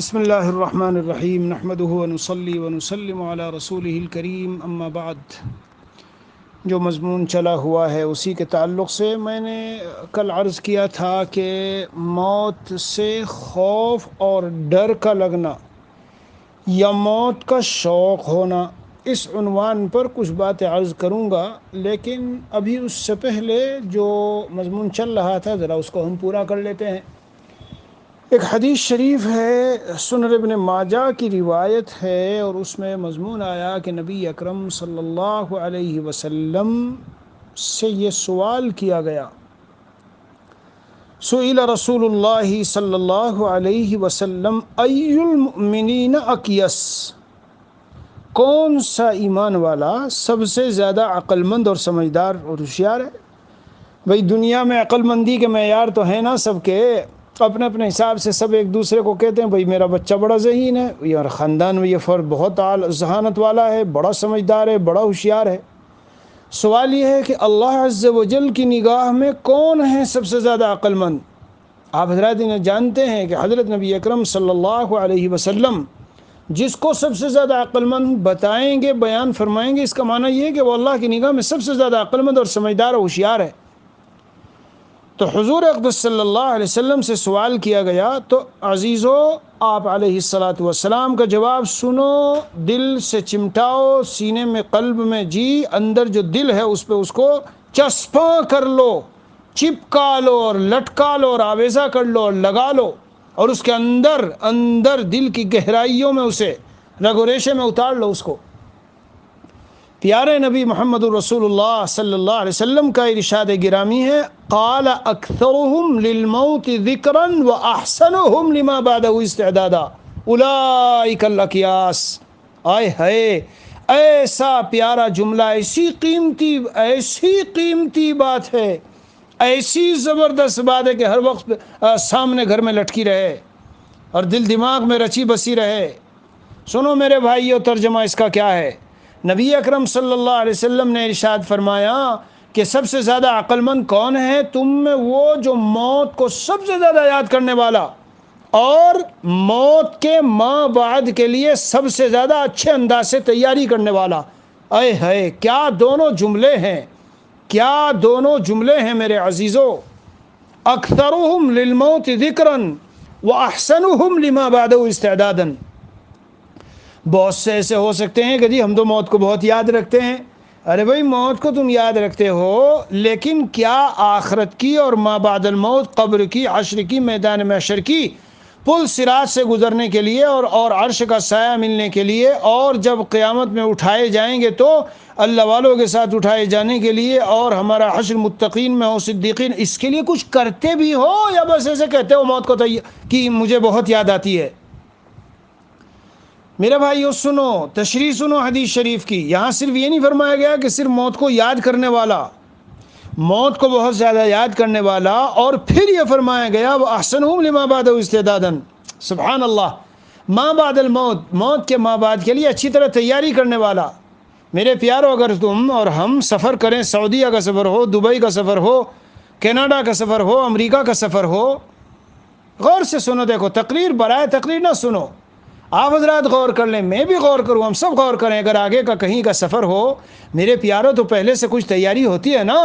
بسم اللہ الرحمن الرحیم نحمدہ ونصلی ونسلم علی رسولہ الکریم اما بعد۔ جو مضمون چلا ہوا ہے اسی کے تعلق سے میں نے کل عرض کیا تھا کہ موت سے خوف اور ڈر کا لگنا یا موت کا شوق ہونا، اس عنوان پر کچھ باتیں عرض کروں گا، لیکن ابھی اس سے پہلے جو مضمون چل رہا تھا ذرا اس کو ہم پورا کر لیتے ہیں۔ ایک حدیث شریف ہے، سنن ابن ماجہ کی روایت ہے، اور اس میں مضمون آیا کہ نبی اکرم صلی اللہ علیہ وسلم سے یہ سوال کیا گیا، سئل رسول اللہ صلی اللہ علیہ وسلم ای المؤمنین اکیس، کون سا ایمان والا سب سے زیادہ عقل مند اور سمجھدار اور ہوشیار ہے؟ بھئی دنیا میں عقل مندی کے معیار تو ہیں نا سب کے، اپنے اپنے حساب سے سب ایک دوسرے کو کہتے ہیں بھئی میرا بچہ بڑا ذہین ہے، یا خاندان میں یہ فرد بہت ذہانت والا ہے، بڑا سمجھدار ہے، بڑا ہوشیار ہے۔ سوال یہ ہے کہ اللہ عز و جل کی نگاہ میں کون ہے سب سے زیادہ عقل مند؟ آپ حضرات انہیں جانتے ہیں کہ حضرت نبی اکرم صلی اللہ علیہ وسلم جس کو سب سے زیادہ عقل مند بتائیں گے، بیان فرمائیں گے، اس کا معنی یہ ہے کہ وہ اللہ کی نگاہ میں سب سے زیادہ عقل مند اور سمجھدار اور ہوشیار ہے۔ تو حضور اقدس صلی اللہ علیہ وسلم سے سوال کیا گیا، تو عزیزو آپ علیہ السلام کا جواب سنو، دل سے چمٹاؤ، سینے میں قلب میں جی اندر جو دل ہے اس پہ اس کو چسپاں کر لو، چپکا لو اور لٹکا لو اور آویزہ کر لو اور لگا لو، اور اس کے اندر دل کی گہرائیوں میں اسے رگ و ریشے میں اتار لو اس کو۔ پیارے نبی محمد رسول اللہ صلی اللہ علیہ وسلم کا ارشاد گرامی ہے، قال اکثرهم للموت ذکرا واحسنهم لما بعده استعدادا اولئک الاکیاس۔ آئے ہائے، ایسا پیارا جملہ، ایسی قیمتی بات ہے، ایسی زبردست بات ہے کہ ہر وقت سامنے گھر میں لٹکی رہے اور دل دماغ میں رچی بسی رہے۔ سنو میرے بھائیو، ترجمہ اس کا کیا ہے؟ نبی اکرم صلی اللہ علیہ وسلم نے ارشاد فرمایا کہ سب سے زیادہ عقل مند کون ہے تم میں؟ وہ جو موت کو سب سے زیادہ یاد کرنے والا اور موت کے ماں بعد کے لیے سب سے زیادہ اچھے انداز سے تیاری کرنے والا۔ اے ہے، کیا دونوں جملے ہیں، کیا دونوں جملے ہیں میرے عزیزو۔ اکثرهم للموت ذکرا واحسنهم لما بعده استعدادا۔ بہت سے ایسے ہو سکتے ہیں کہ جی ہم تو موت کو بہت یاد رکھتے ہیں۔ ارے بھائی موت کو تم یاد رکھتے ہو، لیکن کیا آخرت کی اور ما بعد الموت، قبر کی، حشر کی، میدان محشر کی، پل صراط سے گزرنے کے لیے اور عرش کا سایہ ملنے کے لیے، اور جب قیامت میں اٹھائے جائیں گے تو اللہ والوں کے ساتھ اٹھائے جانے کے لیے، اور ہمارا حشر متقین میں ہو، صدیقین، اس کے لیے کچھ کرتے بھی ہو یا بس ایسے کہتے ہو موت کو کہ مجھے بہت یاد آتی ہے؟ میرے بھائیو سنو، تشریح سنو حدیث شریف کی۔ یہاں صرف یہ نہیں فرمایا گیا کہ صرف موت کو یاد کرنے والا، موت کو بہت زیادہ یاد کرنے والا، اور پھر یہ فرمایا گیا وَأَحْسَنُهُمْ لِمَا بَعْدَهُ اسْتِعْدَادًا۔ سبحان اللہ، ما بعد الموت، موت کے ما بعد کے لیے اچھی طرح تیاری کرنے والا۔ میرے پیارو، اگر تم اور ہم سفر کریں، سعودیہ کا سفر ہو، دبئی کا سفر ہو، کینیڈا کا سفر ہو، امریکہ کا سفر ہو، غور سے سنو، دیکھو، تقریر برائے تقریر نہ سنو، آپ حضرات غور کر لیں، میں بھی غور کروں، ہم سب غور کریں۔ اگر آگے کا کہیں کا سفر ہو میرے پیاروں، تو پہلے سے کچھ تیاری ہوتی ہے نا،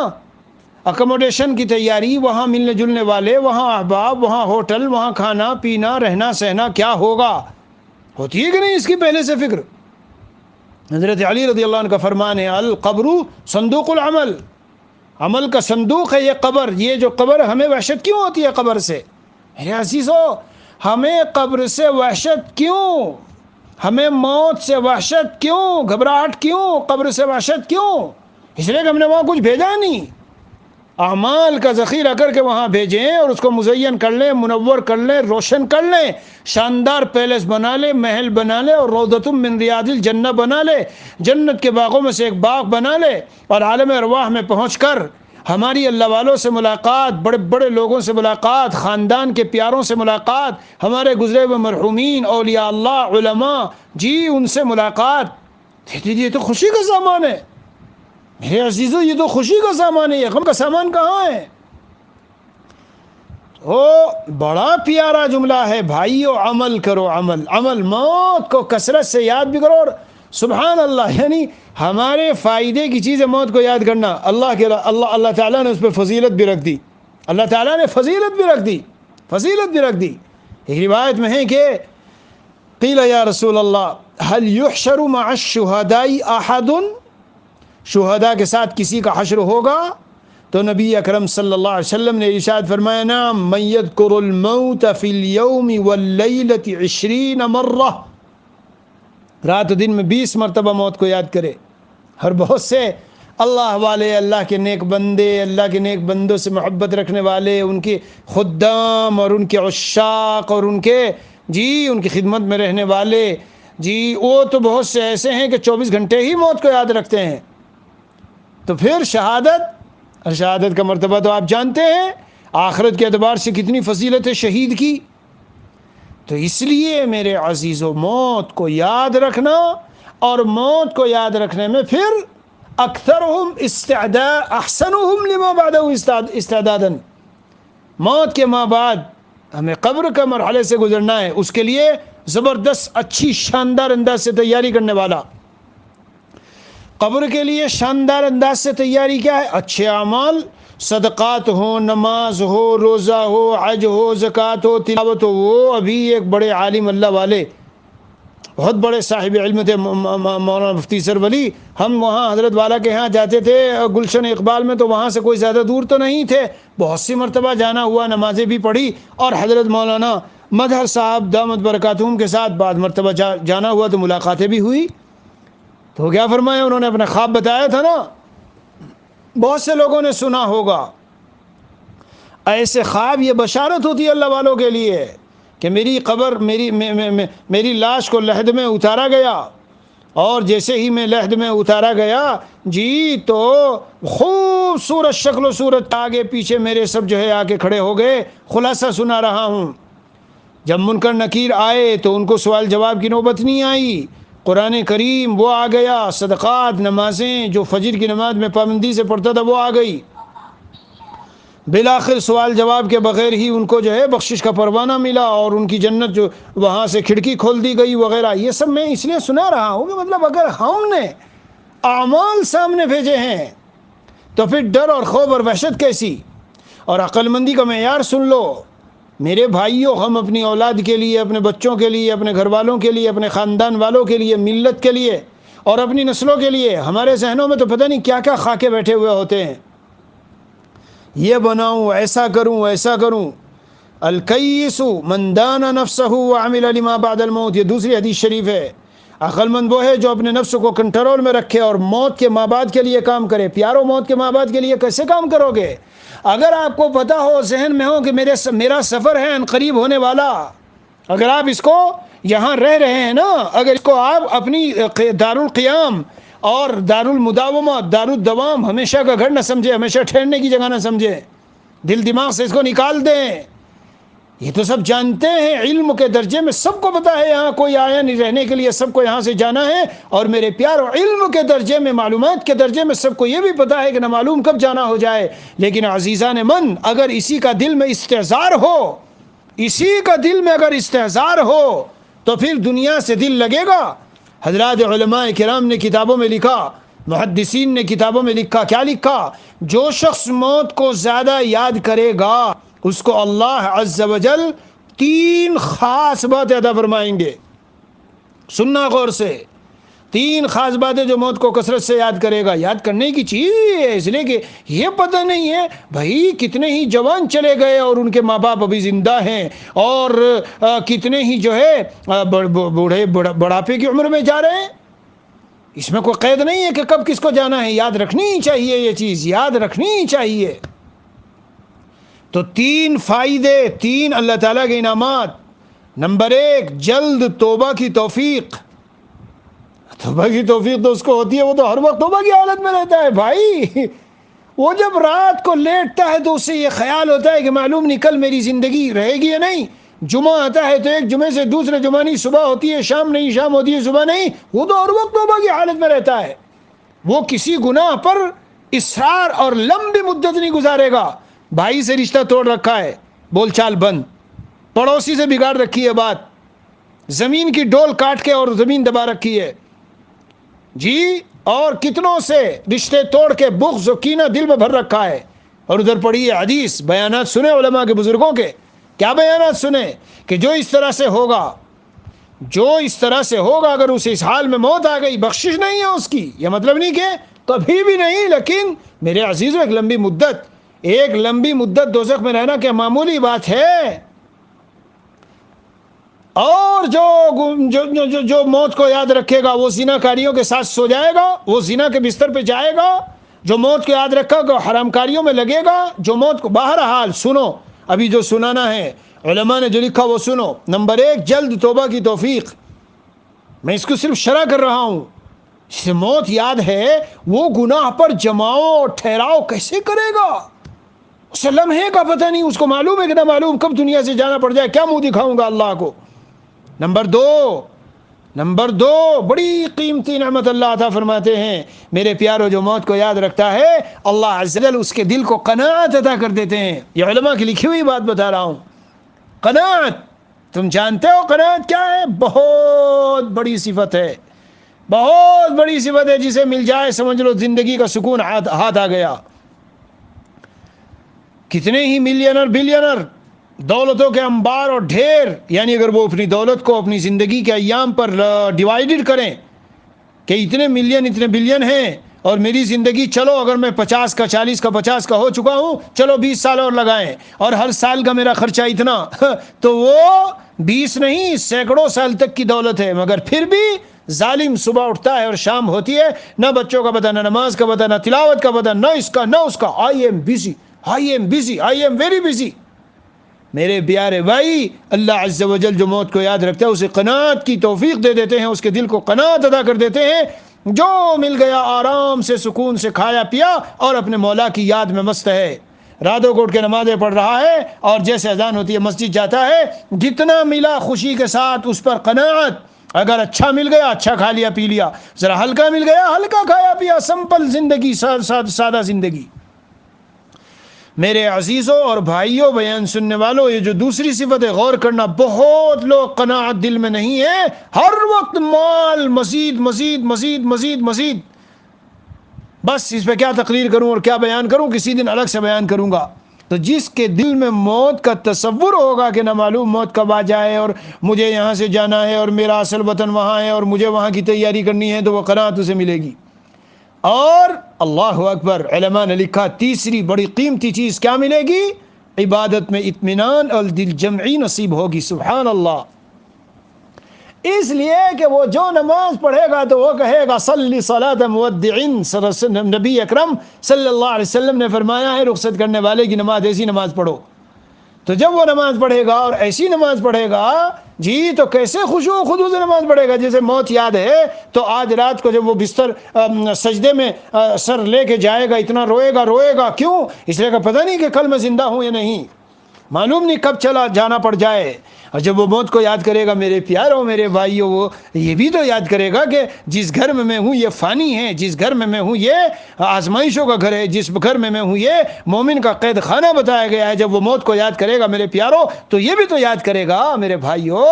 اکوموڈیشن کی تیاری، وہاں ملنے جلنے والے، وہاں احباب، وہاں ہوٹل، وہاں کھانا پینا، رہنا سہنا کیا ہوگا، ہوتی ہے کہ نہیں اس کی پہلے سے فکر؟ حضرت علی رضی اللہ عنہ کا فرمان ہے، القبر صندوق العمل، عمل کا صندوق ہے یہ قبر۔ یہ جو قبر، ہمیں وحشت کیوں ہوتی ہے قبر سے؟ میرے عزیزو، ہمیں قبر سے وحشت کیوں؟ ہمیں موت سے وحشت کیوں؟ گھبراہٹ کیوں؟ قبر سے وحشت کیوں؟ اس لیے کہ ہم نے وہاں کچھ بھیجا نہیں، اعمال کا ذخیرہ کر کے وہاں بھیجیں، اور اس کو مزین کر لیں، منور کر لیں، روشن کر لیں، شاندار پیلس بنا لیں، محل بنا لیں، اور روضۃ من ریاض الجنہ بنا لے، جنت کے باغوں میں سے ایک باغ بنا لے، اور عالم ارواح میں پہنچ کر ہماری اللہ والوں سے ملاقات، بڑے بڑے لوگوں سے ملاقات، خاندان کے پیاروں سے ملاقات، ہمارے گزرے ہوئے مرحومین، اولیاء اللہ، علماء، جی ان سے ملاقات۔ یہ تو خوشی کا سامان ہے میرے عزیزو، یہ تو خوشی کا سامان ہے، یہ غم کا سامان کہاں ہے؟ بڑا پیارا جملہ ہے بھائیو، عمل کرو، عمل عمل، موت کو کثرت سے یاد بھی کرو. اور سبحان اللہ، یعنی ہمارے فائدے کی چیز ہے موت کو یاد کرنا. اللہ تعالیٰ نے اس پہ فضیلت بھی رکھ دی. اللہ تعالیٰ نے فضیلت بھی رکھ دی. ایک روایت میں ہے کہ قیل یا رسول اللہ هل يحشر مع الشهداء احد، شہداء کے ساتھ کسی کا حشر ہوگا؟ تو نبی اکرم صلی اللہ علیہ وسلم نے ارشاد فرمایا نعم، من یذکر الموت فی اليوم واللیلۃ 20 مرہ، رات و دن میں 20 مرتبہ موت کو یاد کرے. اور بہت سے اللہ والے، اللہ کے نیک بندے، اللہ کے نیک بندوں سے محبت رکھنے والے، ان کے خدام اور ان کے عشاق اور ان کی خدمت میں رہنے والے، وہ تو بہت سے ایسے ہیں کہ 24 گھنٹے ہی موت کو یاد رکھتے ہیں. تو پھر شہادت کا مرتبہ تو آپ جانتے ہیں، آخرت کے اعتبار سے کتنی فضیلت ہے شہید کی. تو اس لیے میرے عزیزو، موت کو یاد رکھنا، اور موت کو یاد رکھنے میں پھر اکثرہم احسنہم لما بعدہ استعدادا، موت کے ماں بعد ہمیں قبر کا مرحلے سے گزرنا ہے، اس کے لیے زبردست اچھی شاندار انداز سے تیاری کرنے والا. قبر کے لیے شاندار انداز سے تیاری کیا ہے؟ اچھے اعمال، صدقات ہو، نماز ہو، روزہ ہو، حج ہو، زکوٰۃ ہو، تلاوت ہو. وہ ابھی ایک بڑے عالم اللہ والے، بہت بڑے صاحب علم تھے، مولانا مفتی سر ولی. ہم وہاں حضرت والا کے ہاں جاتے تھے گلشن اقبال میں، تو وہاں سے کوئی زیادہ دور تو نہیں تھے، بہت سی مرتبہ جانا ہوا، نمازیں بھی پڑھی، اور حضرت مولانا مظہر صاحب دامت برکاتہم کے ساتھ بعد مرتبہ جانا ہوا تو ملاقاتیں بھی ہوئی. تو کیا فرمایا انہوں نے؟ اپنا خواب بتایا تھا نا، بہت سے لوگوں نے سنا ہوگا. ایسے خواب یہ بشارت ہوتی ہے اللہ والوں کے لیے کہ میری قبر، میری لاش کو لحد میں اتارا گیا، اور جیسے ہی میں لحد میں اتارا گیا تو خوبصورت شکل و صورت آگے پیچھے میرے سب آ کے کھڑے ہو گئے. خلاصہ سنا رہا ہوں، جب منکر نکیر آئے تو ان کو سوال جواب کی نوبت نہیں آئی. قرآن کریم وہ آ گیا، صدقات، نمازیں جو فجر کی نماز میں پابندی سے پڑھتا تھا وہ آ گئی. بالآخر سوال جواب کے بغیر ہی ان کو بخشش کا پروانہ ملا، اور ان کی جنت جو وہاں سے کھڑکی کھول دی گئی وغیرہ. یہ سب میں اس لیے سنا رہا ہوں کہ مطلب اگر ہم نے اعمال سامنے بھیجے ہیں تو پھر ڈر اور خوف اور وحشت کیسی؟ اور عقل مندی کا معیار سن لو میرے بھائیوں، ہم اپنی اولاد کے لیے، اپنے بچوں کے لیے، اپنے گھر والوں کے لیے، اپنے خاندان والوں کے لیے، ملت کے لیے اور اپنی نسلوں کے لیے، ہمارے ذہنوں میں تو پتہ نہیں کیا کیا خاکے بیٹھے ہوئے ہوتے ہیں. یہ بناؤں، ایسا کروں، ایسا کروں. الکیس من دان نفسہ وعمل لما بعد الموت، یہ دوسری حدیث شریف ہے. عقل مند وہ ہے جو اپنے نفس کو کنٹرول میں رکھے اور موت کے ماں بعد کے لیے کام کرے. پیارو، موت کے ماں بعد کے لیے کیسے کام کرو گے؟ اگر آپ کو پتہ ہو، ذہن میں ہو کہ میرا سفر ہے ان قریب ہونے والا، اگر آپ اس کو یہاں رہ رہے ہیں نا، اگر اس کو آپ اپنی دارالقیام اور دارالمداومہ، دارالدوام، ہمیشہ کا گھر نہ سمجھے، ہمیشہ ٹھہرنے کی جگہ نہ سمجھے، دل دماغ سے اس کو نکال دیں. یہ تو سب جانتے ہیں، علم کے درجے میں سب کو پتہ ہے یہاں کوئی آیا نہیں رہنے کے لیے، سب کو یہاں سے جانا ہے. اور میرے پیارو، علم کے درجے میں، معلومات کے درجے میں سب کو یہ بھی پتہ ہے کہ نہ معلوم کب جانا ہو جائے. لیکن عزیزان من، اگر اسی کا دل میں استحضار ہو، اسی کا دل میں اگر استحضار ہو تو پھر دنیا سے دل لگے گا. حضرات علماء کرام نے کتابوں میں لکھا، محدثین نے کتابوں میں لکھا، کیا لکھا؟ جو شخص موت کو زیادہ یاد کرے گا اس کو اللہ عز و جل 3 خاص باتیں عطا فرمائیں گے. سننا غور سے، 3 خاص باتیں جو موت کو کثرت سے یاد کرے گا. یاد کرنے کی چیز ہے، اس لیے کہ یہ پتہ نہیں ہے بھائی کتنے ہی جوان چلے گئے اور ان کے ماں باپ ابھی زندہ ہیں، اور کتنے ہی بوڑھے بڑھاپے کی عمر میں جا رہے ہیں. اس میں کوئی قید نہیں ہے کہ کب کس کو جانا ہے. یاد رکھنی ہی چاہیے، یہ چیز یاد رکھنی ہی چاہیے. تو 3 فائدے، 3 اللہ تعالیٰ کے انعامات. نمبر 1، جلد توبہ کی توفیق. توبہ کی توفیق تو اس کو ہوتی ہے، وہ تو ہر وقت توبہ کی حالت میں رہتا ہے بھائی. وہ جب رات کو لیٹتا ہے تو اس سے یہ خیال ہوتا ہے کہ معلوم نہیں کل میری زندگی رہے گی یا نہیں. جمعہ آتا ہے تو ایک جمعے سے دوسرے جمعہ نہیں، صبح ہوتی ہے شام نہیں، شام ہوتی ہے صبح نہیں. وہ تو ہر وقت توبہ کی حالت میں رہتا ہے. وہ کسی گناہ پر اصرار اور لمبی مدت نہیں گزارے گا. بھائی سے رشتہ توڑ رکھا ہے، بول چال بند، پڑوسی سے بگاڑ رکھی ہے بات، زمین کی ڈول کاٹ کے اور زمین دبا رکھی ہے جی، اور کتنوں سے رشتے توڑ کے بغض و کینہ دل میں بھر رکھا ہے. اور ادھر پڑھی ہے حدیث، بیانات سنے علماء کے بزرگوں کے. کیا بیانات سنے کہ جو اس طرح سے ہوگا، جو اس طرح سے ہوگا، اگر اسے اس حال میں موت آ گئی، بخشش نہیں ہے اس کی. یہ مطلب نہیں کہ کبھی بھی نہیں، لیکن میرے عزیزوں ایک لمبی مدت دوزخ میں رہنا کیا معمولی بات ہے؟ اور جو موت کو یاد رکھے گا وہ زنا کاریوں کے ساتھ سو جائے گا، وہ زنا کے بستر پہ جائے گا. جو موت کو یاد رکھا گا حرام کاریوں میں لگے گا. جو موت کو بہرحال سنو، ابھی جو سنانا ہے علماء نے جو لکھا وہ سنو. نمبر 1، جلد توبہ کی توفیق. میں اس کو صرف شرح کر رہا ہوں. جسے موت یاد ہے وہ گناہ پر جماؤ اور ٹھہراؤ کیسے کرے گا؟ اسے لمحے کا پتہ نہیں، اس کو معلوم ہے کہ نہ معلوم کب دنیا سے جانا پڑ جائے، کیا منہ دکھاؤں گا اللہ کو. نمبر دو بڑی قیمتی نعمت اللہ عطا فرماتے ہیں میرے پیارو. جو موت کو یاد رکھتا ہے اللہ عز و جل اس کے دل کو قناعت عطا کر دیتے ہیں. یہ علماء کی لکھی ہوئی بات بتا رہا ہوں. قناعت، تم جانتے ہو قناعت کیا ہے؟ بہت بڑی صفت ہے، بہت بڑی صفت ہے. جسے مل جائے سمجھ لو زندگی کا سکون ہاتھ آ گیا. کتنے ہی ملینر بلینر، دولتوں کے انبار اور ڈھیر، یعنی اگر وہ اپنی دولت کو اپنی زندگی کے ایام پر ڈیوائیڈڈ کریں کہ اتنے ملین اتنے بلین ہیں اور میری زندگی، چلو اگر میں 50 کا 40 کا 50 کا ہو چکا ہوں، چلو 20 سال اور لگائیں اور ہر سال کا میرا خرچہ اتنا، تو وہ 20 نہیں سینکڑوں سال تک کی دولت ہے. مگر پھر بھی ظالم صبح اٹھتا ہے اور شام ہوتی ہے، نہ بچوں کا پتہ، نہ نماز کا پتہ، نہ تلاوت کا پتہ، نہ اس کا نہ اس کا. I am busy, I am busy, I am very busy. میرے پیارے بھائی، اللہ عز و جل جو موت کو یاد رکھتا ہے اسے قناعت کی توفیق دے دیتے ہیں، اس کے دل کو قناعت ادا کر دیتے ہیں. جو مل گیا آرام سے سکون سے کھایا پیا اور اپنے مولا کی یاد میں مست ہے. راتوں کو اٹھ کے نمازیں پڑھ رہا ہے اور جیسے اذان ہوتی ہے مسجد جاتا ہے. جتنا ملا خوشی کے ساتھ اس پر قناعت. اگر اچھا مل گیا اچھا کھا لیا پی لیا، ذرا ہلکا مل گیا ہلکا کھایا پیا. سمپل زندگی، سادہ زندگی. میرے عزیزوں اور بھائیوں، بیان سننے والوں، یہ جو دوسری صفت ہے غور کرنا. بہت لوگ قناعت دل میں نہیں ہے، ہر وقت مال، مزید مزید مزید مزید مزید. بس اس پہ کیا تقریر کروں اور کیا بیان کروں، کسی دن الگ سے بیان کروں گا. تو جس کے دل میں موت کا تصور ہوگا کہ نہ معلوم موت کب آ جائے اور مجھے یہاں سے جانا ہے اور میرا اصل وطن وہاں ہے اور مجھے وہاں کی تیاری کرنی ہے، تو وہ قناعت اسے ملے گی. اور اللہ اکبر، علماء نے لکھا تیسری بڑی قیمتی چیز کیا ملے گی؟ عبادت میں اطمینان اور دل جمعی نصیب ہوگی. سبحان اللہ. اس لیے کہ وہ جو نماز پڑھے گا تو وہ کہے گا صلی صلاۃ مودع. نبی اکرم صلی اللہ علیہ وسلم نے فرمایا ہے رخصت کرنے والے کی نماز ایسی نماز پڑھو. تو جب وہ نماز پڑھے گا اور ایسی نماز پڑھے گا جی، تو کیسے خشوع و خضوع سے نماز پڑھے گا. جیسے موت یاد ہے تو آج رات کو جب وہ بستر سجدے میں سر لے کے جائے گا اتنا روئے گا. کیوں؟ اس لیے کہ پتہ نہیں کہ کل میں زندہ ہوں یا نہیں، معلوم نہیں کب چلا جانا پڑ جائے. اور جب وہ موت کو یاد کرے گا میرے پیاروں میرے بھائیوں، وہ یہ بھی تو یاد کرے گا کہ جس گھر میں میں ہوں یہ فانی ہے، جس گھر میں میں ہوں یہ آزمائشوں کا گھر ہے، جس گھر میں میں ہوں یہ مومن کا قید خانہ بتایا گیا ہے. جب وہ موت کو یاد کرے گا میرے پیاروں تو یہ بھی تو یاد کرے گا میرے بھائیوں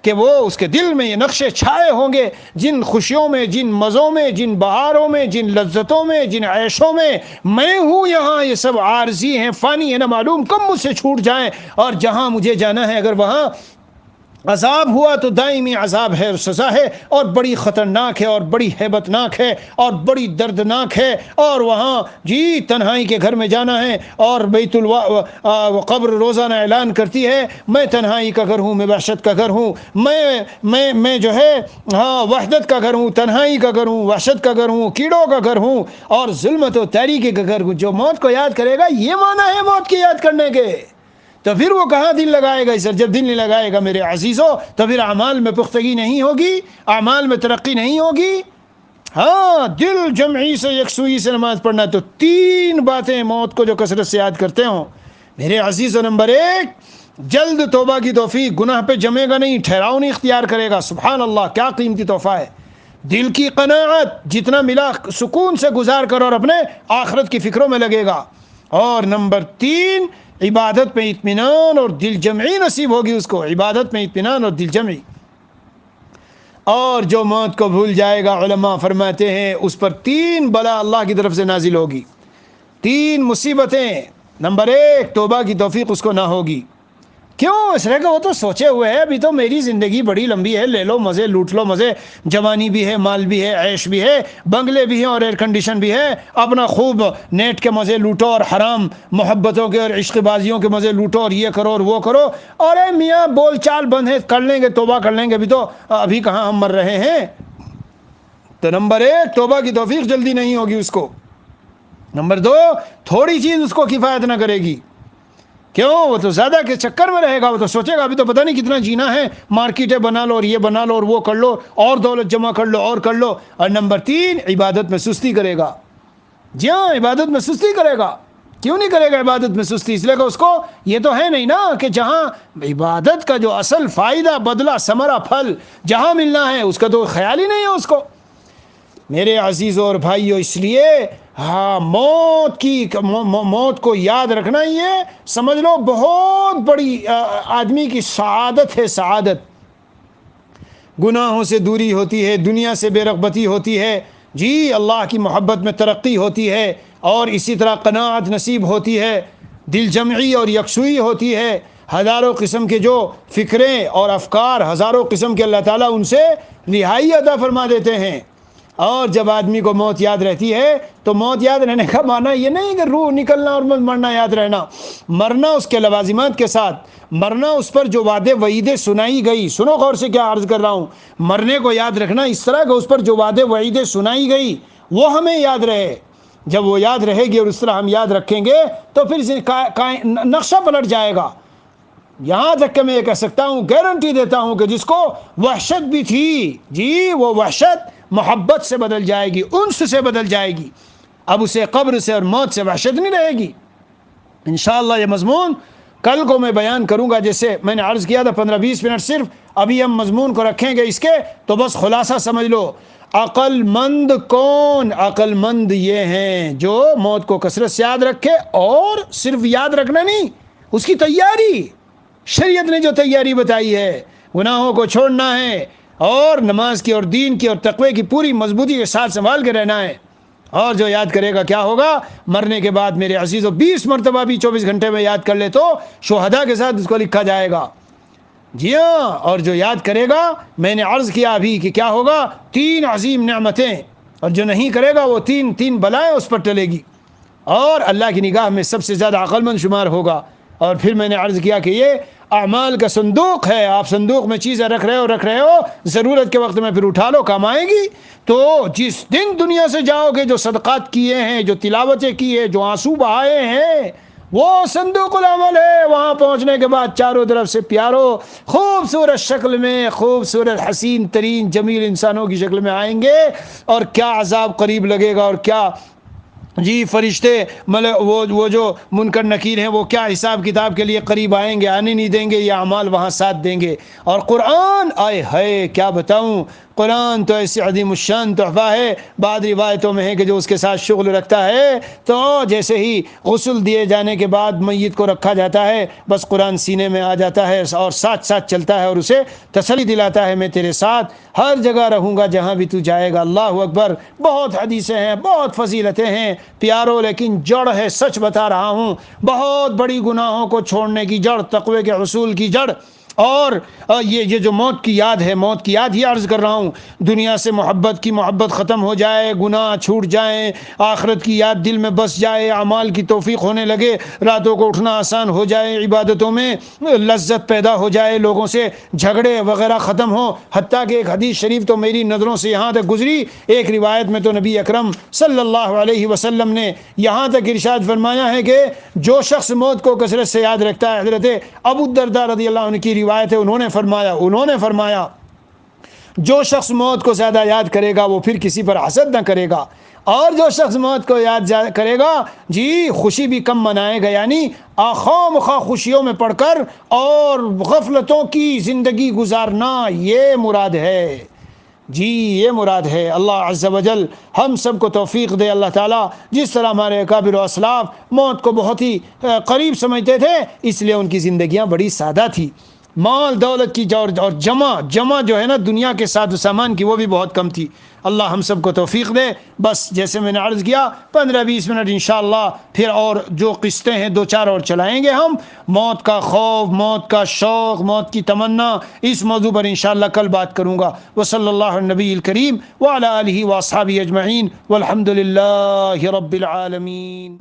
کہ وہ اس کے دل میں یہ نقشے چھائے ہوں گے، جن خوشیوں میں، جن مزوں میں، جن بہاروں میں، جن لذتوں میں، جن عیشوں میں ہوں یہاں یہ سب عارضی ہیں، فانی ہے، نہ معلوم کب مجھ سے چھوٹ جائیں. اور جہاں مجھے جانا ہے اگر وہاں عذاب ہوا تو دائمی عذاب ہے اور سزا ہے اور بڑی خطرناک ہے اور بڑی ہیبت ناک ہے اور بڑی دردناک ہے. اور وہاں جی تنہائی کے گھر میں جانا ہے اور بیت قبر روزانہ اعلان کرتی ہے میں تنہائی کا گھر ہوں، میں وحشت کا گھر ہوں، میں جو ہے وحدت کا گھر ہوں، تنہائی کا گھر ہوں، وحشت کا گھر ہوں، کیڑوں کا گھر ہوں اور ظلمت و تاریکی کا گھر ہوں. جو موت کو یاد کرے گا یہ معنی ہے موت کی یاد کرنے کے. تو پھر وہ کہاں دل لگائے گا؟ سر جب دل نہیں لگائے گا میرے عزیزوں تو پھر اعمال میں پختگی نہیں ہوگی، اعمال میں ترقی نہیں ہوگی. ہاں، دل جمعی سے یکسوئی سے نماز پڑھنا. تو 3 باتیں موت کو جو کثرت سے یاد کرتے ہوں میرے عزیزوں. نمبر 1، جلد توبہ کی توفیق. گناہ پہ جمے گا نہیں، ٹھہراؤ نہیں اختیار کرے گا. سبحان اللہ، کیا قیمتی تحفہ ہے. دل کی قناعت، جتنا ملا سکون سے گزار کر اور اپنے آخرت کی فکروں میں لگے گا. اور نمبر 3 عبادت میں اطمینان اور دل جمعی نصیب ہوگی اس کو، عبادت میں اطمینان اور دل جمعی۔ اور جو موت کو بھول جائے گا، علماء فرماتے ہیں اس پر 3 بلا اللہ کی طرف سے نازل ہوگی، 3 مصیبتیں۔ نمبر 1، توبہ کی توفیق اس کو نہ ہوگی۔ کیوں؟ اس لیے کہ وہ تو سوچے ہوئے ہے ابھی تو میری زندگی بڑی لمبی ہے، لے لو مزے، لوٹ لو مزے، جوانی بھی ہے، مال بھی ہے، عیش بھی ہے، بنگلے بھی ہیں اور ایئر کنڈیشن بھی ہے، اپنا خوب نیٹ کے مزے لوٹو اور حرام محبتوں کے اور عشق بازیوں کے مزے لوٹو اور یہ کرو اور وہ کرو۔ ارے میاں بول چال بند ہے، کر لیں گے، توبہ کر لیں گے، ابھی کہاں ہم مر رہے ہیں۔ تو نمبر 1، توبہ کی توفیق جلدی نہیں ہوگی اس کو۔ نمبر 2، تھوڑی چیز اس کو کفایت نہ کرے گی۔ کیوں؟ وہ تو زیادہ کے چکر میں رہے گا، وہ تو سوچے گا ابھی تو پتہ نہیں کتنا جینا ہے، مارکیٹیں بنا لو اور یہ بنا لو اور وہ کر لو اور دولت جمع کر لو اور کر لو۔ اور نمبر 3، عبادت میں سستی کرے گا۔ جی ہاں، عبادت میں سستی کرے گا۔ کیوں نہیں کرے گا عبادت میں سستی؟ اس لیے کہ اس کو یہ تو ہے نہیں نا کہ جہاں عبادت کا جو اصل فائدہ، بدلہ، ثمرہ، پھل جہاں ملنا ہے اس کا تو خیال ہی نہیں ہے اس کو۔ میرے عزیزوں اور بھائیوں، اس لیے موت کو یاد رکھنا، یہ سمجھ لو بہت بڑی آدمی کی سعادت ہے، سعادت۔ گناہوں سے دوری ہوتی ہے، دنیا سے بے رغبتی ہوتی ہے، جی اللہ کی محبت میں ترقی ہوتی ہے، اور اسی طرح قناعت نصیب ہوتی ہے، دل جمعی اور یکسوئی ہوتی ہے، ہزاروں قسم کے جو فکریں اور افکار، ہزاروں قسم کے اللہ تعالیٰ ان سے رہائی عطا فرما دیتے ہیں۔ اور جب آدمی کو موت یاد رہتی ہے تو موت یاد رہنے کا معنی یہ نہیں کہ روح نکلنا اور مرنا یاد رہنا، مرنا اس کے لوازمات کے ساتھ، مرنا اس پر جو وعدے وعیدیں سنائی گئی۔ سنو غور سے کیا عرض کر رہا ہوں، مرنے کو یاد رکھنا اس طرح کہ اس پر جو وعدے وعیدیں سنائی گئی وہ ہمیں یاد رہے۔ جب وہ یاد رہے گی اور اس طرح ہم یاد رکھیں گے تو پھر نقشہ پلٹ جائے گا۔ یہاں تک کہ میں یہ کہہ سکتا ہوں، گارنٹی دیتا ہوں کہ جس کو وحشت بھی تھی، جی وہ وحشت محبت سے بدل جائے گی، انس سے بدل جائے گی۔ اب اسے قبر سے اور موت سے وحشت نہیں رہے گی۔ انشاءاللہ یہ مضمون کل کو میں بیان کروں گا، جیسے میں نے عرض کیا تھا 15-20 منٹ صرف ابھی ہم مضمون کو رکھیں گے اس کے، تو بس خلاصہ سمجھ لو۔ عقل مند کون؟ عقل مند یہ ہیں جو موت کو کثرت سے یاد رکھے، اور صرف یاد رکھنا نہیں، اس کی تیاری، شریعت نے جو تیاری بتائی ہے، گناہوں کو چھوڑنا ہے اور نماز کی اور دین کی اور تقوی کی پوری مضبوطی کے ساتھ سنبھال کے رہنا ہے۔ اور جو یاد کرے گا کیا ہوگا مرنے کے بعد؟ میرے عزیزوں 20 مرتبہ بھی 24 گھنٹے میں یاد کر لے تو شہداء کے ساتھ اس کو لکھا جائے گا۔ جی ہاں، اور جو یاد کرے گا، میں نے عرض کیا ابھی کہ کیا ہوگا، 3 عظیم نعمتیں، اور جو نہیں کرے گا وہ 3 بلائیں اس پر ٹلے گی، اور اللہ کی نگاہ میں سب سے زیادہ عقل مند شمار ہوگا۔ اور پھر میں نے عرض کیا کہ یہ اعمال کا صندوق ہے، آپ صندوق میں چیزیں رکھ رہے ہو، ضرورت کے وقت میں پھر اٹھا لو، کام آئے گی۔ تو جس دن دنیا سے جاؤ گے، جو صدقات کیے ہیں، جو تلاوتیں کی ہے، جو آنسو بہائے ہیں، وہ صندوق العمل ہے۔ وہاں پہنچنے کے بعد چاروں طرف سے پیاروں خوبصورت شکل میں، خوبصورت حسین ترین جمیل انسانوں کی شکل میں آئیں گے، اور کیا عذاب قریب لگے گا، اور کیا جی فرشتے وہ جو منکر نکیر ہیں وہ کیا حساب کتاب کے لیے قریب آئیں گے، آنے نہیں دیں گے، یہ اعمال وہاں ساتھ دیں گے۔ اور قرآن آئے ہے، کیا بتاؤں، قرآن تو ایسی عظیم الشان تحفہ ہے۔ بعض روایتوں میں ہے کہ جو اس کے ساتھ شغل رکھتا ہے تو جیسے ہی غسل دیے جانے کے بعد میت کو رکھا جاتا ہے، بس قرآن سینے میں آ جاتا ہے اور ساتھ ساتھ چلتا ہے اور اسے تسلی دلاتا ہے، میں تیرے ساتھ ہر جگہ رہوں گا جہاں بھی تو جائے گا۔ اللہ اکبر۔ بہت حدیثیں ہیں، بہت فضیلتیں ہیں پیاروں، لیکن جڑ ہے، سچ بتا رہا ہوں، بہت بڑی گناہوں کو چھوڑنے کی جڑ، تقوی کے حصول کی جڑ۔ اور یہ جو موت کی یاد ہے، موت کی یاد ہی عرض کر رہا ہوں، دنیا سے محبت ختم ہو جائے، گناہ چھوٹ جائیں، آخرت کی یاد دل میں بس جائے، اعمال کی توفیق ہونے لگے، راتوں کو اٹھنا آسان ہو جائے، عبادتوں میں لذت پیدا ہو جائے، لوگوں سے جھگڑے وغیرہ ختم ہو۔ حتیٰ کہ ایک حدیث شریف تو میری نظروں سے یہاں تک گزری، ایک روایت میں تو نبی اکرم صلی اللہ علیہ وسلم نے یہاں تک ارشاد فرمایا ہے کہ جو شخص موت کو کثرت سے یاد رکھتا ہے، حضرت ابو الدرداء رضی اللہ عنہ کی روایت ہے، انہوں نے فرمایا جو شخص موت کو زیادہ یاد کرے گا وہ پھر کسی پر حسد نہ کرے گا، اور جو شخص موت کو یاد کرے گا جی خوشی بھی کم منائے گا، یعنی خواہ مخواہ خوشیوں میں پڑھ کر اور غفلتوں کی زندگی گزارنا، یہ مراد ہے۔ جی یہ مراد ہے۔ اللہ عز و جل ہم سب کو توفیق دے اللہ تعالیٰ۔ جس طرح ہمارے اکابر و اسلاف موت کو بہت ہی قریب سمجھتے تھے، اس لیے ان کی زندگیاں بڑی سادہ تھی، مال دولت کی اور جمع جو ہے نا دنیا کے ساتھ سامان کی، وہ بھی بہت کم تھی۔ اللہ ہم سب کو توفیق دے۔ بس جیسے میں نے عرض کیا 15-20 منٹ انشاءاللہ پھر اور جو قسطیں ہیں 2-4 اور چلائیں گے ہم، موت کا خوف، موت کا شوق، موت کی تمنا، اس موضوع پر انشاءاللہ کل بات کروں گا۔ وصلی اللہ علی النبی الکریم وعلی آلہ واصحابہ اجمعین والحمد للہ رب العالمین۔